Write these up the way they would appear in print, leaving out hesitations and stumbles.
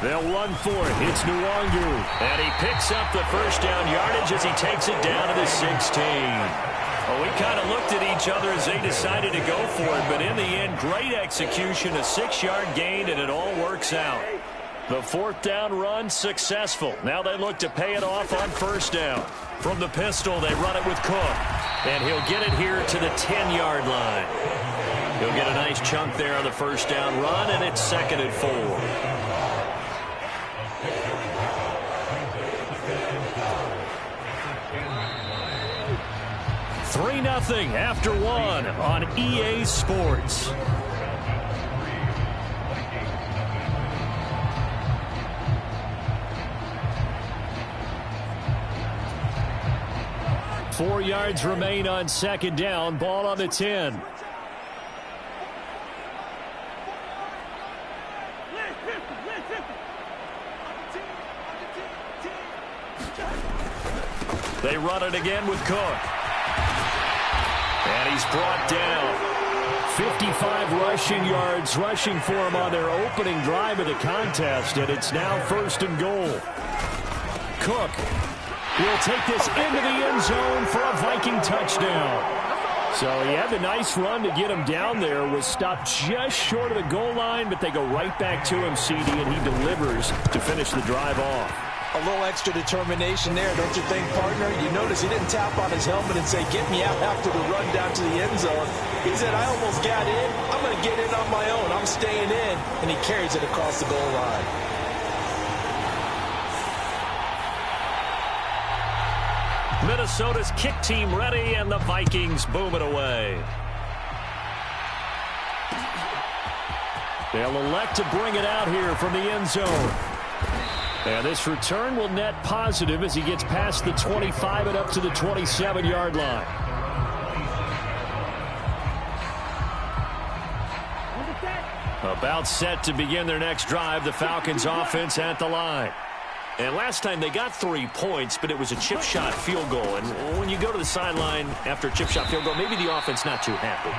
They'll run for it. It's Nwangu. And he picks up the first down yardage as he takes it down to the 16. Well, we kind of looked at each other as they decided to go for it, but in the end, great execution, a 6-yard gain, and it all works out. The fourth down run successful. Now they look to pay it off on first down. From the pistol, they run it with Cook. And he'll get it here to the 10-yard line. He'll get a nice chunk there on the first down run, and it's 2nd and 4. 3-0 after 1 on EA Sports. Four yards remain on second down. Ball on the 10. They run it again with Cook. And he's brought down. 55 rushing yards rushing for him on their opening drive of the contest, and it's now 1st and goal. Cook will take this into the end zone for a Viking touchdown. So he had the nice run to get him down there, was stopped just short of the goal line, but they go right back to him, CD, and he delivers to finish the drive off. A little extra determination there, don't you think, partner? You notice he didn't tap on his helmet and say, get me out after the run down to the end zone. He said, I almost got in. I'm going to get in on my own. I'm staying in. And he carries it across the goal line. Minnesota's kick team ready, and the Vikings boom it away. They'll elect to bring it out here from the end zone. And this return will net positive as he gets past the 25 and up to the 27-yard line. About set to begin their next drive, the Falcons offense at the line. And last time they got 3 points, but it was a chip shot field goal. And when you go to the sideline after a chip shot field goal, maybe the offense not too happy.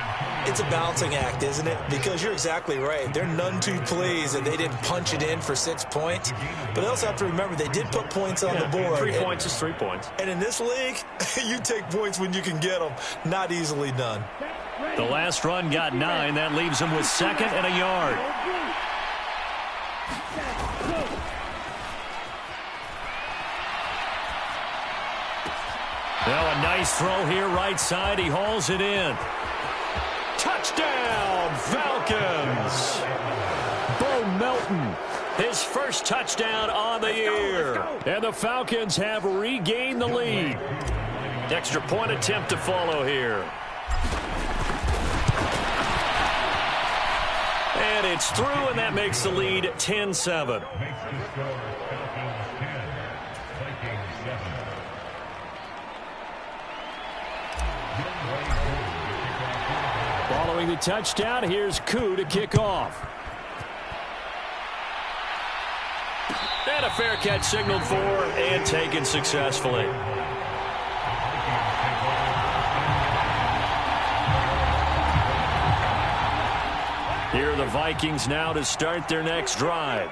It's a balancing act, isn't it? Because you're exactly right. They're none too pleased that they didn't punch it in for 6 points. But they also have to remember they did put points on the board. 3 points is 3 points. And in this league, you take points when you can get them. Not easily done. The last run got 9. That leaves them with 2nd and a yard. Now a nice throw here right side. He hauls it in. Touchdown, Falcons. Bo Melton, his first touchdown on the year. And the Falcons have regained the lead. Extra point attempt to follow here. And it's through, and that makes the lead 10-7. Following the touchdown, here's Koo to kick off. And a fair catch signaled for and taken successfully. Here are the Vikings now to start their next drive.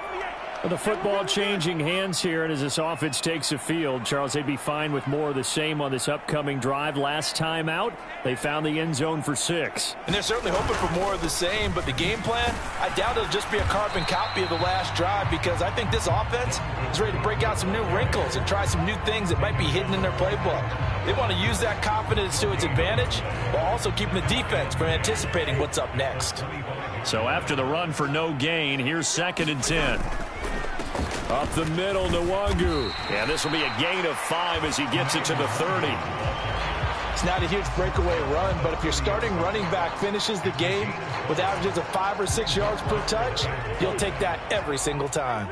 The football changing hands here, and as this offense takes the field, Charles, they'd be fine with more of the same on this upcoming drive. Last time out, they found the end zone for 6. And they're certainly hoping for more of the same, but the game plan, I doubt it'll just be a carbon copy of the last drive, because I think this offense is ready to break out some new wrinkles and try some new things that might be hidden in their playbook. They want to use that confidence to its advantage while also keeping the defense from anticipating what's up next. So after the run for no gain, here's 2nd and 10. Up the middle, Nwangu. And this will be a gain of 5 as he gets it to the 30. It's not a huge breakaway run, but if your starting running back finishes the game with averages of 5 or 6 yards per touch, you'll take that every single time.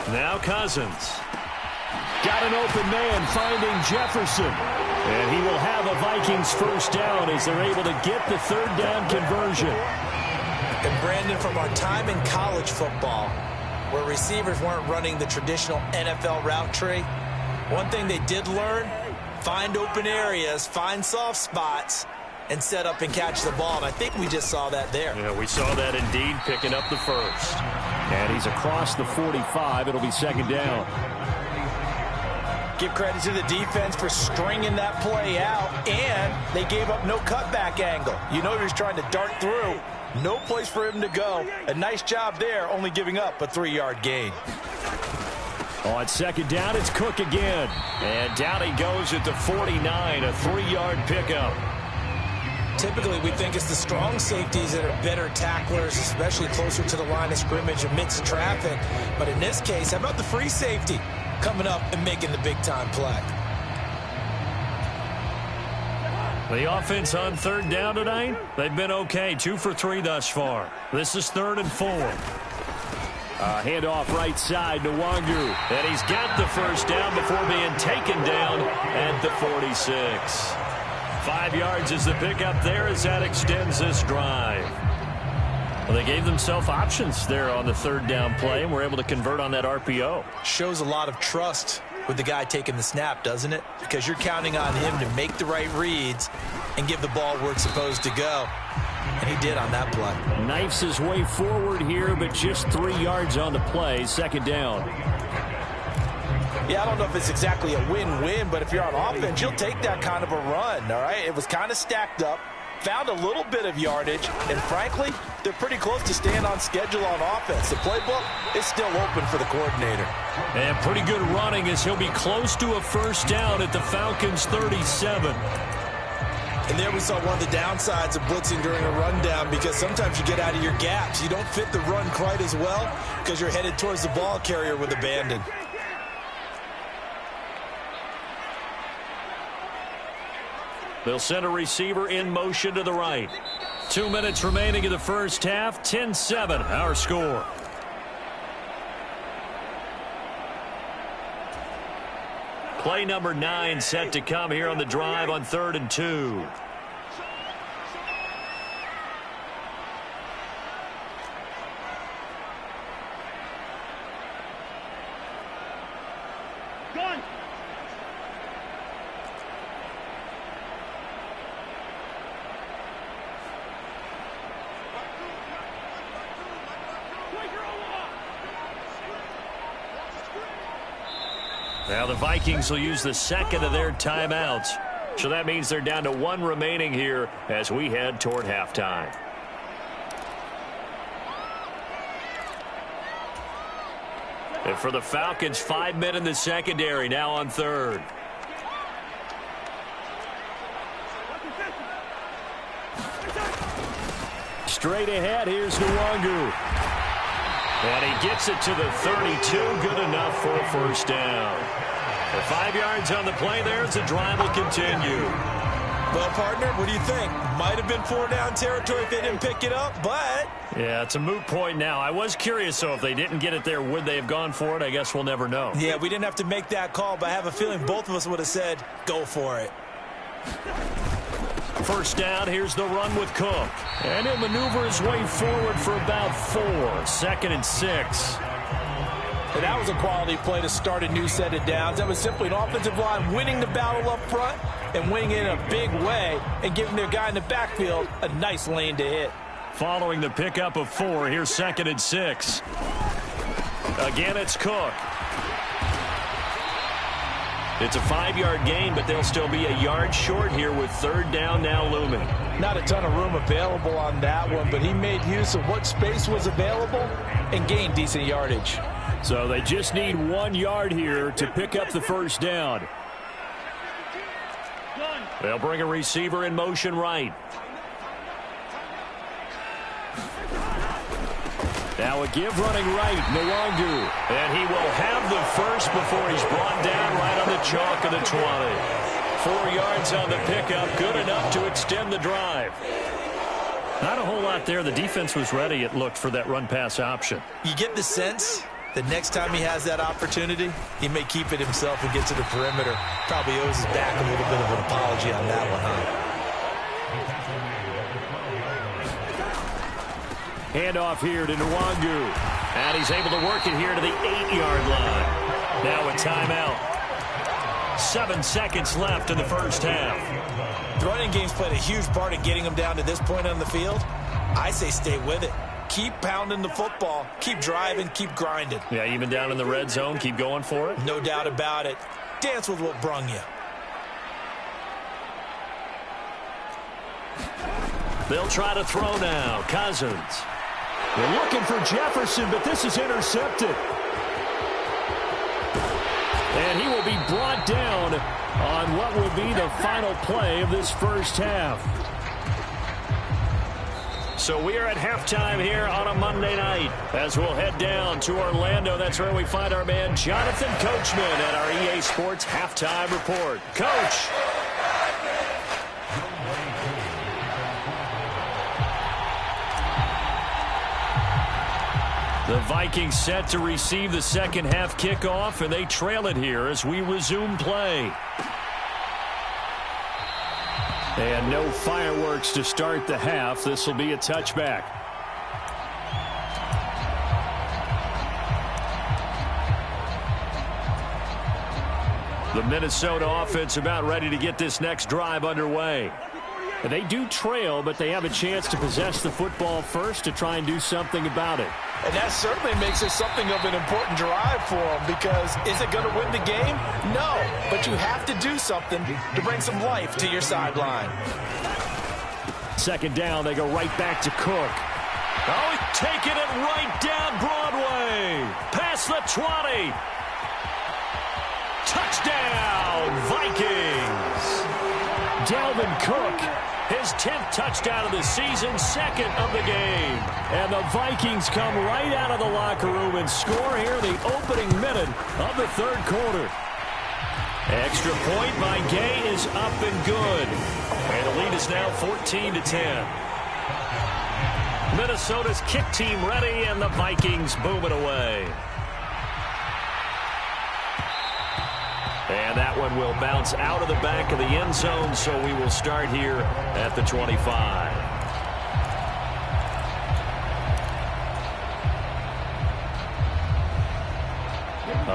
Now Cousins. Got an open man finding Jefferson. And he will have a Vikings first down as they're able to get the 3rd down conversion. And Brandon, from our time in college football, where receivers weren't running the traditional NFL route tree, one thing they did learn, find open areas, find soft spots, and set up and catch the ball. And I think we just saw that there. Yeah, we saw that indeed, picking up the first. And he's across the 45. It'll be second down. Give credit to the defense for stringing that play out, and they gave up no cutback angle. You know he's trying to dart through. No place for him to go. A nice job there, only giving up a 3-yard gain. On second down, it's Cook again. And down he goes at the 49, a 3-yard pickup. Typically, we think it's the strong safeties that are better tacklers, especially closer to the line of scrimmage amidst traffic. But in this case, how about the free safety coming up and making the big-time play? The offense on third down tonight, they've been okay. 2 for 3 thus far. This is 3rd and 4. Handoff right side to Wangu. And he's got the first down before being taken down at the 46. 5 yards is the pickup there as that extends this drive. Well, they gave themselves options there on the third down play and were able to convert on that RPO. Shows a lot of trust with the guy taking the snap, doesn't it? Because you're counting on him to make the right reads and give the ball where it's supposed to go. And he did on that play. Knifes his way forward here, but just 3 yards on the play. Second down. Yeah, I don't know if it's exactly a win-win, but if you're on offense, you'll take that kind of a run, all right? It was kind of stacked up, found a little bit of yardage, and frankly, they're pretty close to staying on schedule on offense. The playbook is still open for the coordinator. And pretty good running as he'll be close to a first down at the Falcons' 37. And there we saw one of the downsides of blitzing during a rundown, because sometimes you get out of your gaps. You don't fit the run quite as well because you're headed towards the ball carrier with abandon. They'll send a receiver in motion to the right. 2 minutes remaining in the first half. 10-7, our score. Play number 9 set to come here on the drive on 3rd and 2. Now the Vikings will use the second of their timeouts. So that means they're down to 1 remaining here as we head toward halftime. And for the Falcons, 5 men in the secondary now on 3rd. Straight ahead, here's Nwangu. And he gets it to the 32, good enough for a first down. The 5 yards on the play there as the drive will continue. Well, partner, what do you think? Might have been 4-down territory if they didn't pick it up, but... Yeah, it's a moot point now. I was curious, so if they didn't get it there, would they have gone for it? I guess we'll never know. Yeah, we didn't have to make that call, but I have a feeling both of us would have said, go for it. First down, here's the run with Cook. And he'll maneuver his way forward for about 4. 2nd and 6. And that was a quality play to start a new set of downs. That was simply an offensive line winning the battle up front and winning it in a big way and giving their guy in the backfield a nice lane to hit. Following the pickup of 4, here's 2nd and 6. Again, it's Cook. It's a 5-yard gain, but they'll still be a yard short here with 3rd down now looming. Not a ton of room available on that one, but he made use of what space was available and gained decent yardage. So they just need 1 yard here to pick up the first down. They'll bring a receiver in motion right. Now a give running right, Nwangu. And he will have the first before he's brought down right on the chalk of the 20. 4 yards on the pickup, good enough to extend the drive. Not a whole lot there. The defense was ready, it looked, for that run-pass option. You get the sense that next time he has that opportunity, he may keep it himself and get to the perimeter. Probably owes his back a little bit of an apology on that one, huh? Handoff here to Nwangu. And he's able to work it here to the 8-yard line. Now a timeout. 7 seconds left in the first half. The running game's played a huge part in getting them down to this point on the field. I say stay with it. Keep pounding the football. Keep driving. Keep grinding. Yeah, even down in the red zone, keep going for it. No doubt about it. Dance with what brung you. They'll try to throw now. Cousins. They're looking for Jefferson, but this is intercepted. And he will be brought down on what would be the final play of this first half. So we are at halftime here on a Monday night as we'll head down to Orlando. That's where we find our man Jonathan Coachman at our EA Sports Halftime Report. Coach. The Vikings set to receive the second half kickoff, and they trail it here as we resume play. And no fireworks to start the half. This will be a touchback. The Minnesota offense about ready to get this next drive underway. And they do trail, but they have a chance to possess the football first to try and do something about it. And that certainly makes it something of an important drive for them, because is it going to win the game? No, but you have to do something to bring some life to your sideline. Second down, they go right back to Cook. Oh, he's taking it right down Broadway. Past the 20. Touchdown, Vikings. Dalvin Cook, his 10th touchdown of the season, second of the game. And the Vikings come right out of the locker room and score here in the opening minute of the third quarter. Extra point by Gay is up and good. And the lead is now 14-10. Minnesota's kick team ready, and the Vikings boom it away. And that one will bounce out of the back of the end zone, so we will start here at the 25.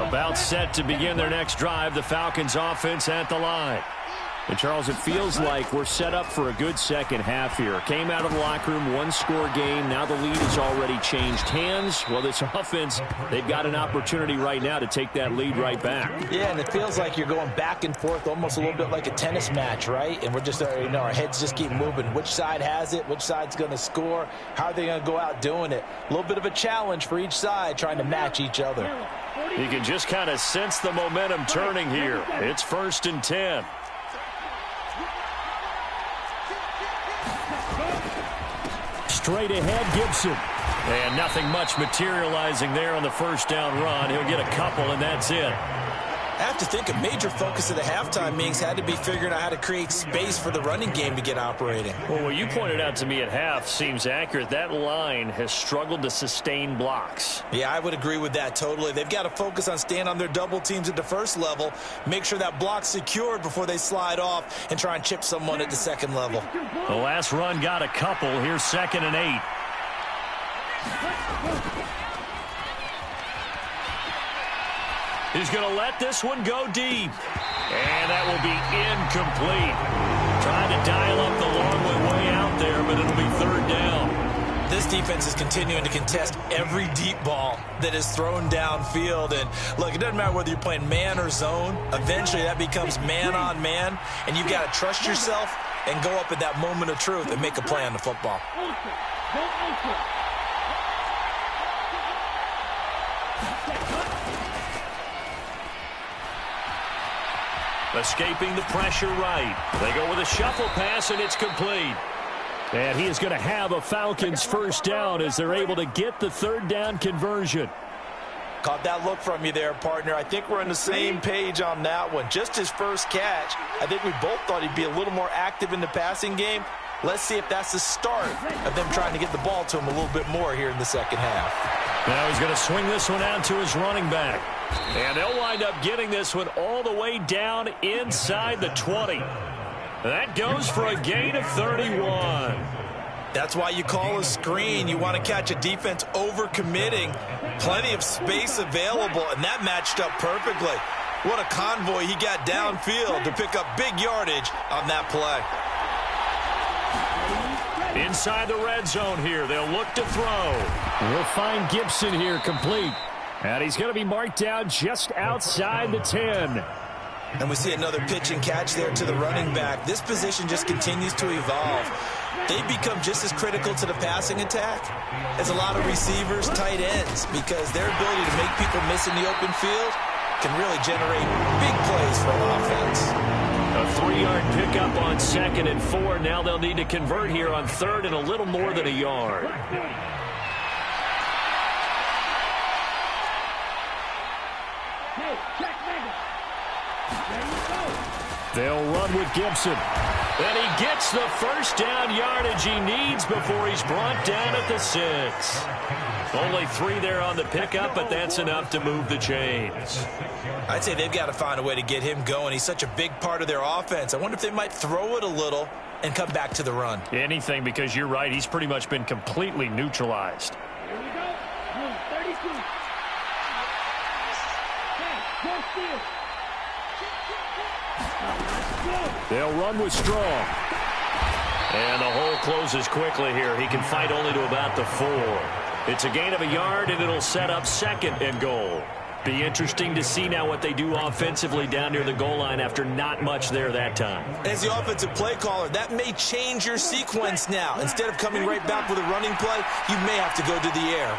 About set to begin their next drive, the Falcons offense at the line. And, Charles, it feels like we're set up for a good second half here. Came out of the locker room, one-score game. Now the lead has already changed hands. Well, this offense, they've got an opportunity right now to take that lead right back. Yeah, and it feels like you're going back and forth almost a little bit like a tennis match, right? And we're just, our heads just keep moving. Which side has it? Which side's going to score? How are they going to go out doing it? A little bit of a challenge for each side, trying to match each other. You can just kind of sense the momentum turning here. It's 1st and 10. Straight ahead, Gibson. And nothing much materializing there on the first down run. He'll get a couple, and that's it. I have to think a major focus of the halftime meetings had to be figuring out how to create space for the running game to get operating. Well, what you pointed out to me at half seems accurate. That line has struggled to sustain blocks. Yeah, I would agree with that totally. They've got to focus on staying on their double teams at the first level, make sure that block's secured before they slide off and try and chip someone at the second level. The last run got a couple. Here's 2nd and 8. He's going to let this one go deep. And that will be incomplete. Trying to dial up the long way out there, but it'll be 3rd down. This defense is continuing to contest every deep ball that is thrown downfield. And, look, it doesn't matter whether you're playing man or zone. Eventually, that becomes man on man. And you've got to trust yourself and go up at that moment of truth and make a play on the football. Escaping the pressure right. They go with a shuffle pass, and it's complete. And he is going to have a Falcons first down as they're able to get the 3rd down conversion. Caught that look from you there, partner. I think we're on the same page on that one. Just his first catch. I think we both thought he'd be a little more active in the passing game. Let's see if that's the start of them trying to get the ball to him a little bit more here in the second half. Now he's going to swing this one out to his running back. And they'll wind up getting this one all the way down inside the 20. That goes for a gain of 31. That's why you call a screen. You want to catch a defense overcommitting. Plenty of space available, and that matched up perfectly. What a convoy he got downfield to pick up big yardage on that play. Inside the red zone here, they'll look to throw. We'll find Gibson here complete. And he's going to be marked down just outside the 10. And we see another pitch and catch there to the running back. This position just continues to evolve. They become just as critical to the passing attack as a lot of receivers, tight ends, because their ability to make people miss in the open field can really generate big plays for an offense. A 3-yard pickup on 2nd and 4. Now they'll need to convert here on 3rd and a little more than a yard. They'll run with Gibson. And he gets the first down yardage he needs before he's brought down at the 6. Only 3 there on the pickup, but that's enough to move the chains. I'd say they've got to find a way to get him going. He's such a big part of their offense. I wonder if they might throw it a little and come back to the run. Anything, because you're right. He's pretty much been completely neutralized. Here we go. 32. They'll run with Strong. And the hole closes quickly here. He can fight only to about the 4. It's a gain of a yard, and it'll set up 2nd and goal. Be interesting to see now what they do offensively down near the goal line after not much there that time. As the offensive play caller, that may change your sequence now. Instead of coming right back with a running play, you may have to go to the air.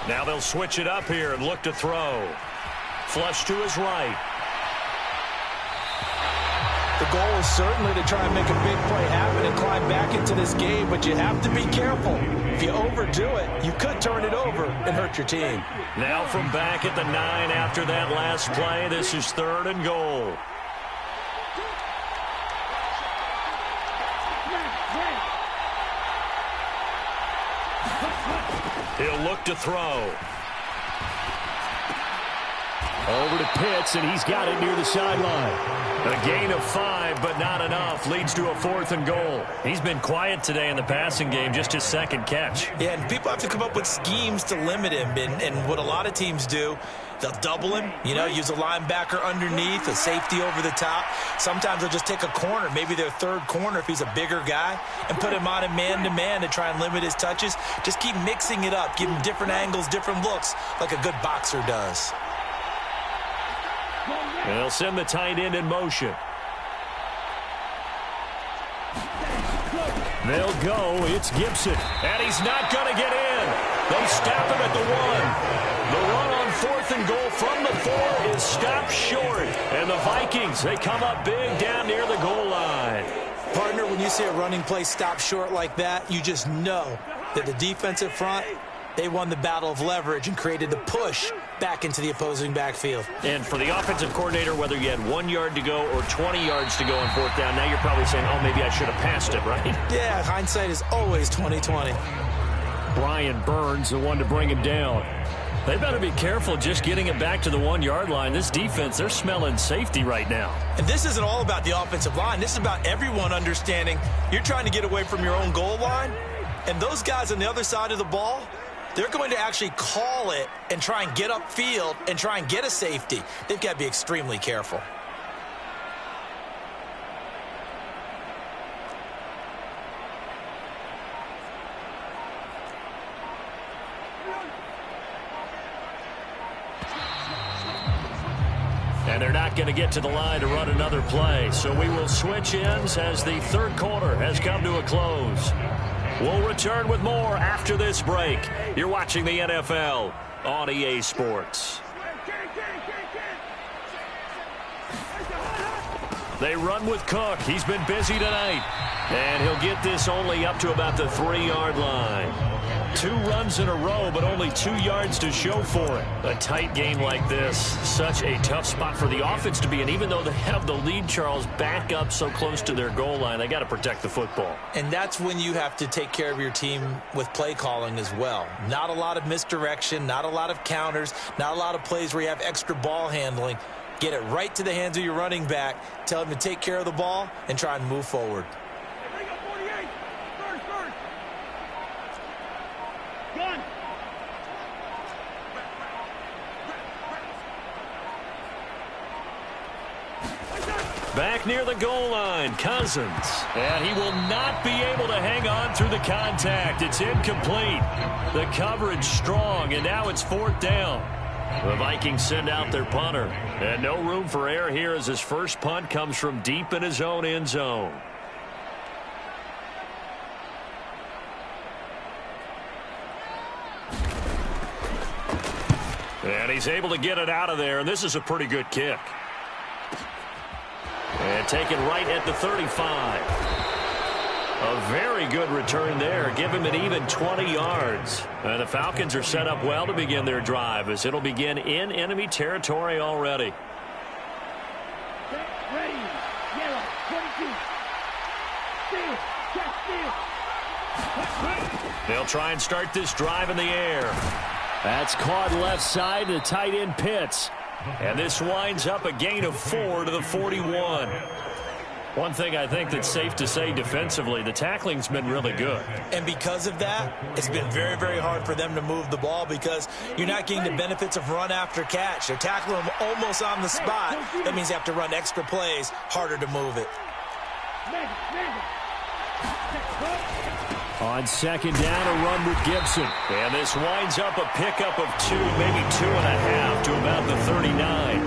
Now they'll switch it up here and look to throw. Flush to his right. The goal is certainly to try and make a big play happen and climb back into this game, but you have to be careful. If you overdo it, you could turn it over and hurt your team. Now from back at the 9 after that last play, this is 3rd and goal. He'll look to throw. Over to Pitts, and he's got it near the sideline. A gain of 5, but not enough. Leads to a 4th and goal. He's been quiet today in the passing game, just his 2nd catch. Yeah, and people have to come up with schemes to limit him. And what a lot of teams do, they'll double him, use a linebacker underneath, a safety over the top. Sometimes they'll just take a corner, maybe their 3rd corner if he's a bigger guy, and put him on a man-to-man to try and limit his touches. Just keep mixing it up, give him different angles, different looks, like a good boxer does. They'll send the tight end in motion. They'll go. It's Gibson. And he's not going to get in. They stop him at the 1. The run on 4th and goal from the 4 is stopped short. And the Vikings, they come up big down near the goal line. Partner, when you see a running play stop short like that, you just know that the defensive front, they won the battle of leverage and created the push back into the opposing backfield. And for the offensive coordinator, whether you had 1 yard to go or 20 yards to go on 4th down, now you're probably saying, oh, maybe I should have passed it, right? Yeah, hindsight is always 20/20. Brian Burns, the one to bring him down. They better be careful just getting it back to the 1 yard line. This defense, they're smelling safety right now. And this isn't all about the offensive line. This is about everyone understanding you're trying to get away from your own goal line. And those guys on the other side of the ball, they're going to actually call it and try and get upfield and try and get a safety. They've got to be extremely careful. And they're not going to get to the line to run another play. So we will switch ends as the 3rd quarter has come to a close. We'll return with more after this break. You're watching the NFL on EA Sports. They run with Cook. He's been busy tonight. And he'll get this only up to about the 3-yard line. 2 runs in a row, but only 2 yards to show for it. A tight game like this, such a tough spot for the offense to be in. Even though they have the lead, Charles, back up so close to their goal line, they got to protect the football. And that's when you have to take care of your team with play calling as well. Not a lot of misdirection, not a lot of counters, not a lot of plays where you have extra ball handling. Get it right to the hands of your running back. Tell him to take care of the ball and try and move forward. Back near the goal line, Cousins. And he will not be able to hang on through the contact. It's incomplete. The coverage strong, and now it's 4th down. The Vikings send out their punter. And no room for error here as his first punt comes from deep in his own end zone. And he's able to get it out of there, and this is a pretty good kick. And taken right at the 35. A very good return there. Give him an even 20 yards. And the Falcons are set up well to begin their drive as it'll begin in enemy territory already. Ready. Yellow. 22. Steal. Check. Steal. They'll try and start this drive in the air. That's caught left side. The tight end Pitts. And this winds up a gain of 4 to the 41. One thing I think that's safe to say defensively, the tackling's been really good. And because of that, it's been very, very hard for them to move the ball because you're not getting the benefits of run after catch. They're tackling them almost on the spot. That means you have to run extra plays, harder to move it. On 2nd down, a run with Gibson. And this winds up a pickup of 2, maybe 2.5 to about the 39.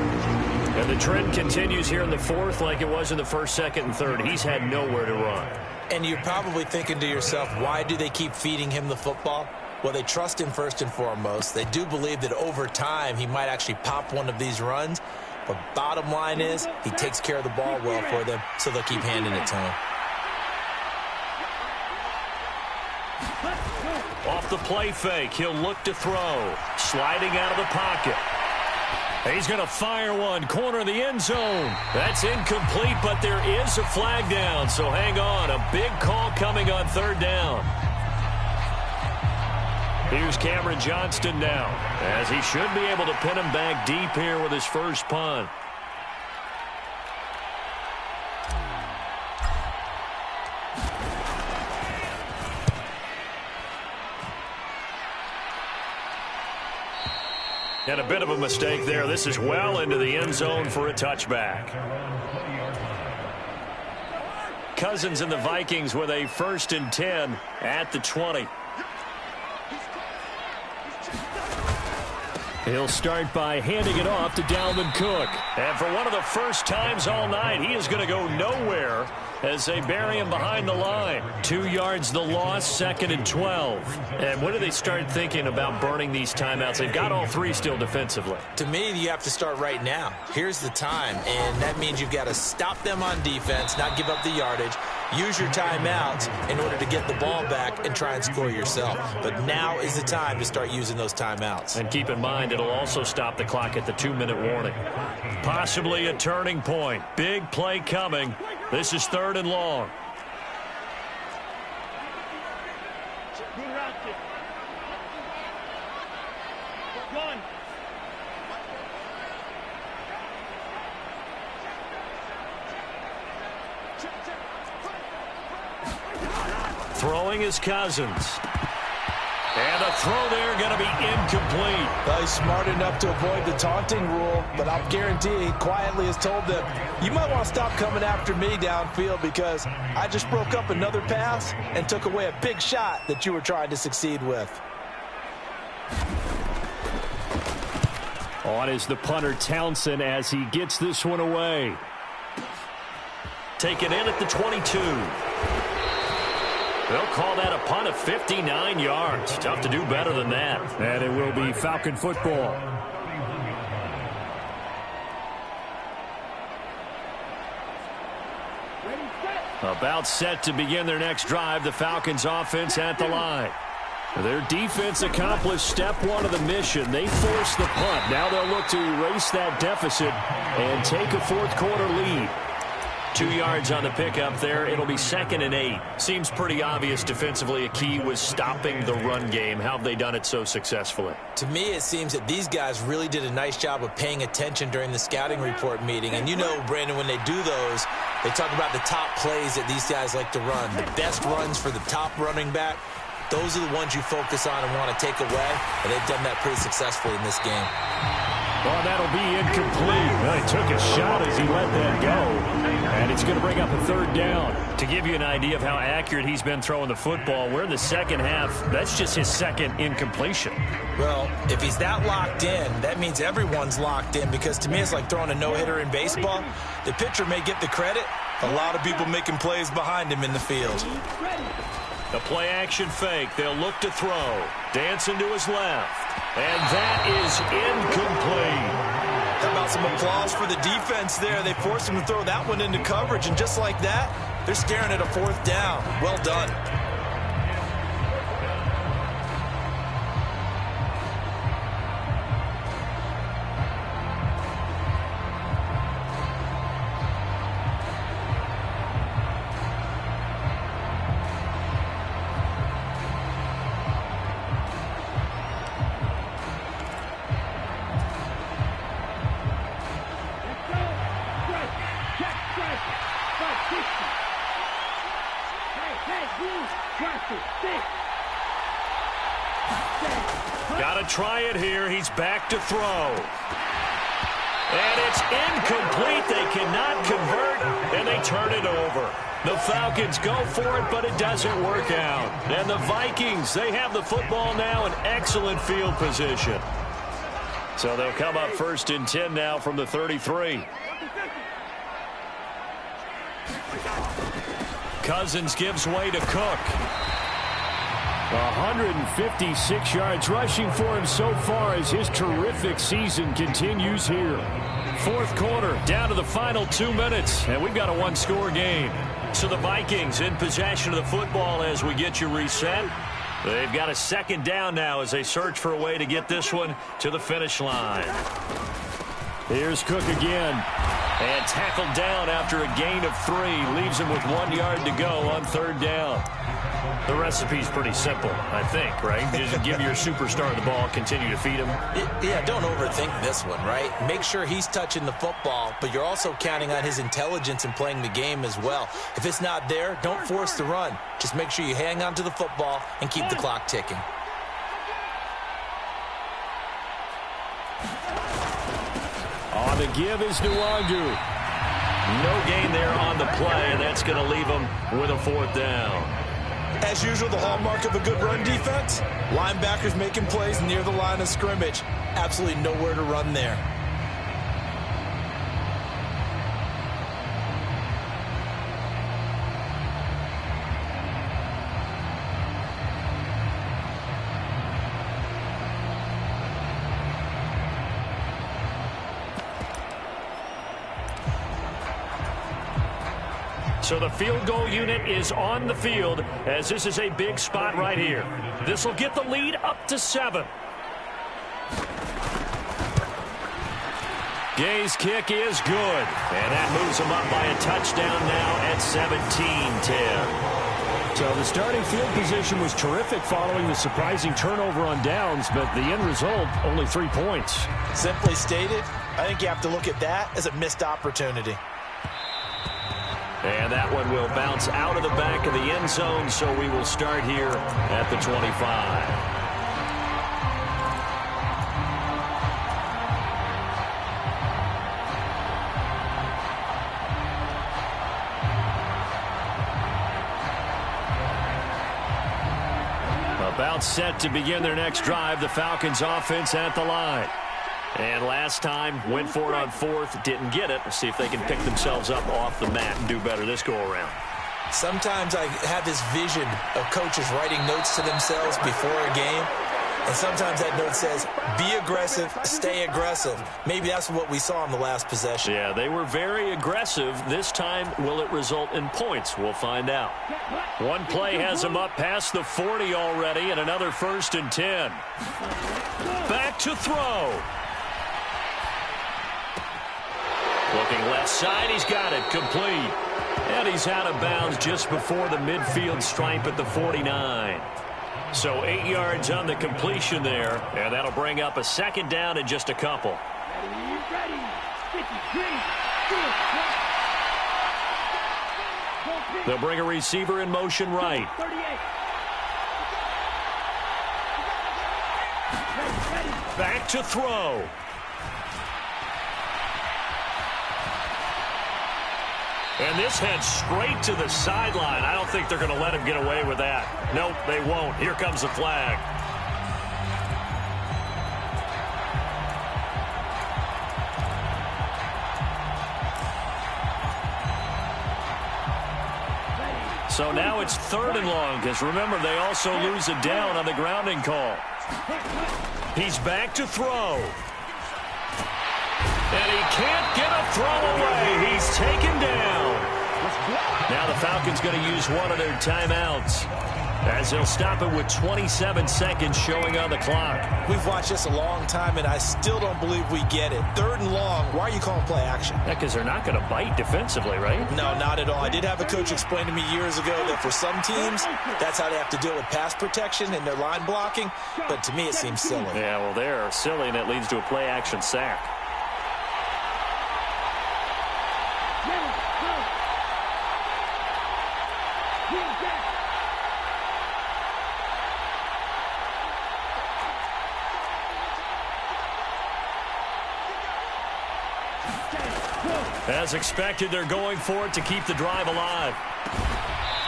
And the trend continues here in the 4th like it was in the 1st, 2nd, and 3rd. He's had nowhere to run. And you're probably thinking to yourself, why do they keep feeding him the football? Well, they trust him first and foremost. They do believe that over time he might actually pop one of these runs. But bottom line is he takes care of the ball well for them, so they'll keep handing it to him. Off the play fake, he'll look to throw. Sliding out of the pocket. He's going to fire one, corner of the end zone. That's incomplete, but there is a flag down, so hang on. A big call coming on 3rd down. Here's Cameron Johnston now, as he should be able to pin him back deep here with his first punt. And a bit of a mistake there. This is well into the end zone for a touchback. Cousins and the Vikings with a 1st and 10 at the 20. He'll start by handing it off to Dalvin Cook. And for one of the first times all night, he is going to go nowhere as they bury him behind the line. 2 yards the loss, 2nd and 12. And when do they start thinking about burning these timeouts? They've got all 3 still defensively. To me, you have to start right now. Here's the time, and that means you've got to stop them on defense, not give up the yardage, use your timeouts in order to get the ball back and try and score yourself. But now is the time to start using those timeouts. And keep in mind, it'll also stop the clock at the 2-minute warning. Possibly a turning point. Big play coming. This is 3rd and long. Throwing is Cousins. And a throw there going to be incomplete. Well, he's smart enough to avoid the taunting rule, but I'll guarantee he quietly has told them, you might want to stop coming after me downfield because I just broke up another pass and took away a big shot that you were trying to succeed with. On is the punter Townsend as he gets this one away. Taken in at the 22. They'll call that a punt of 59 yards. Tough to do better than that. And it will be Falcon football. About set to begin their next drive. The Falcons offense at the line. Their defense accomplished step 1 of the mission. They forced the punt. Now they'll look to erase that deficit and take a 4th quarter lead. 2 yards on the pickup there. It'll be 2nd and 8. Seems pretty obvious defensively a key was stopping the run game. How have they done it so successfully? To me, it seems that these guys really did a nice job of paying attention during the scouting report meeting. And you know, Brandon, when they do those, they talk about the top plays that these guys like to run. The best runs for the top running back, those are the ones you focus on and want to take away. And they've done that pretty successfully in this game. Well, that'll be incomplete. Well, he took a shot as he let that go. And it's going to bring up a 3rd down. To give you an idea of how accurate he's been throwing the football, we're in the second half. That's just his 2nd incompletion. Well, if he's that locked in, that means everyone's locked in, because to me it's like throwing a no-hitter in baseball. The pitcher may get the credit. A lot of people making plays behind him in the field. The play-action fake. They'll look to throw. Dancing to his left. And that is incomplete. How about some applause for the defense there? They forced him to throw that one into coverage, and just like that, they're staring at a 4th down. Well done. Got to try it here. He's back to throw. And it's incomplete. They cannot convert, and they turn it over. The Falcons go for it, but it doesn't work out. And the Vikings, they have the football now in excellent field position. So they'll come up 1st and 10 now from the 33. Cousins gives way to Cook. 156 yards rushing for him so far as his terrific season continues here. 4th quarter, down to the final 2 minutes, and we've got a 1-score game. So the Vikings in possession of the football as we get you reset. They've got a 2nd down now as they search for a way to get this one to the finish line. Here's Cook again. And tackled down after a gain of 3. Leaves him with 1 yard to go on 3rd down. The recipe's pretty simple, I think, right? Just give your superstar the ball, continue to feed him. Yeah, don't overthink this one, right? Make sure he's touching the football, but you're also counting on his intelligence in playing the game as well. If it's not there, don't force the run. Just make sure you hang on to the football and keep the clock ticking. On the give is Nwangu. No gain there on the play, and that's going to leave him with a 4th down. As usual, the hallmark of a good run defense, linebackers making plays near the line of scrimmage. Absolutely nowhere to run there. So the field goal unit is on the field as this is a big spot right here. This will get the lead up to 7. Gay's kick is good. And that moves him up by a touchdown now at 17-10. So the starting field position was terrific following the surprising turnover on downs, but the end result, only 3 points. Simply stated, I think you have to look at that as a missed opportunity. And that one will bounce out of the back of the end zone, so we will start here at the 25. About set to begin their next drive, the Falcons offense at the line. And last time, went for it on 4th, didn't get it. Let's see if they can pick themselves up off the mat and do better this go-around. Sometimes I have this vision of coaches writing notes to themselves before a game. And sometimes that note says, be aggressive, stay aggressive. Maybe that's what we saw in the last possession. Yeah, they were very aggressive. This time, will it result in points? We'll find out. One play has them up past the 40 already, and another 1st and 10. Back to throw. Looking left side, he's got it, complete. And he's out of bounds just before the midfield stripe at the 49. So 8 yards on the completion there, and that'll bring up a second down in just a couple. Ready. 53. They'll bring a receiver in motion right. 38. Ready. Back to throw. And this heads straight to the sideline. I don't think they're going to let him get away with that. Nope, they won't. Here comes the flag. So now it's 3rd and long, because remember, they also lose it down on the grounding call. He's back to throw. And he can't get a throw away. He's taken down. Now the Falcons going to use one of their timeouts, as they'll stop it with 27 seconds showing on the clock. We've watched this a long time, and I still don't believe we get it. 3rd and long, why are you calling play action? Yeah, because they're not going to bite defensively, right? No, not at all. I did have a coach explain to me years ago that for some teams, that's how they have to deal with pass protection and their line blocking. But to me, it seems silly. Yeah, well, they're silly, and it leads to a play action sack. As expected, they're going for it to keep the drive alive.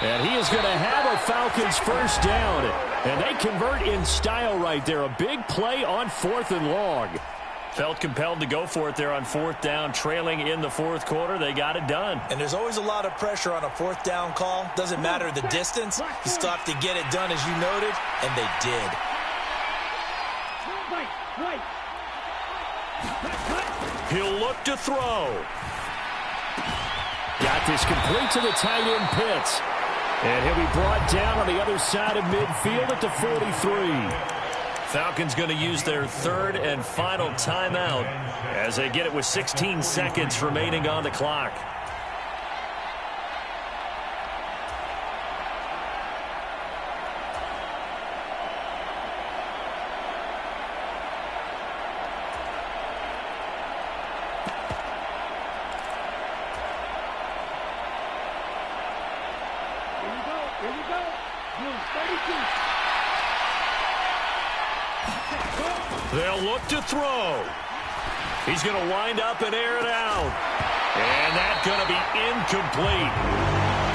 And he is going to have a Falcons first down. And they convert in style right there. A big play on 4th and long. Felt compelled to go for it there on 4th down, trailing in the 4th quarter. They got it done. And there's always a lot of pressure on a 4th down call. Doesn't matter the distance. You still have to get it done, as you noted, and they did. He'll look to throw. Got this complete to the tight end Pitts. And he'll be brought down on the other side of midfield at the 43. Falcons going to use their 3rd and final timeout as they get it with 16 seconds remaining on the clock. Here we go. 32. They'll look to throw. He's going to wind up and air it out. And that's going to be incomplete.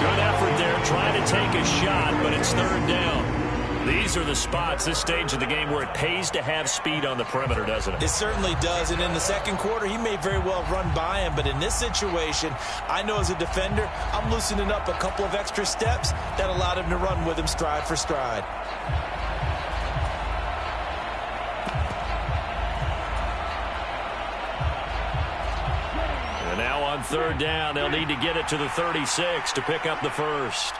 Good effort there trying to take a shot, but it's 3rd down. These are the spots, this stage of the game, where it pays to have speed on the perimeter, doesn't it? It certainly does, and in the 2nd quarter, he may very well run by him, but in this situation, I know as a defender, I'm loosening up a couple of extra steps that allowed him to run with him stride for stride. And now on 3rd down, they'll need to get it to the 36 to pick up the first.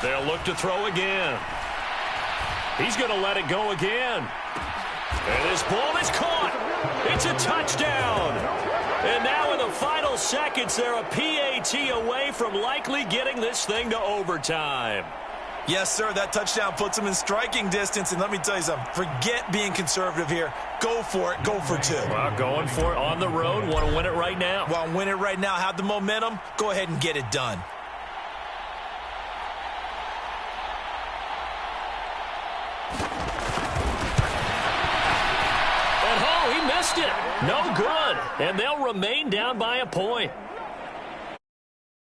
They'll look to throw again. He's going to let it go again. And this ball is caught. It's a touchdown. And now in the final seconds, they're a PAT away from likely getting this thing to overtime. Yes, sir, that touchdown puts them in striking distance. And let me tell you something, forget being conservative here. Go for it. Go for 2. Well, going for it on the road. Want to win it right now. Want to win it right now. Have the momentum. Go ahead and get it done. At home, he missed it. No good. And they'll remain down by a point.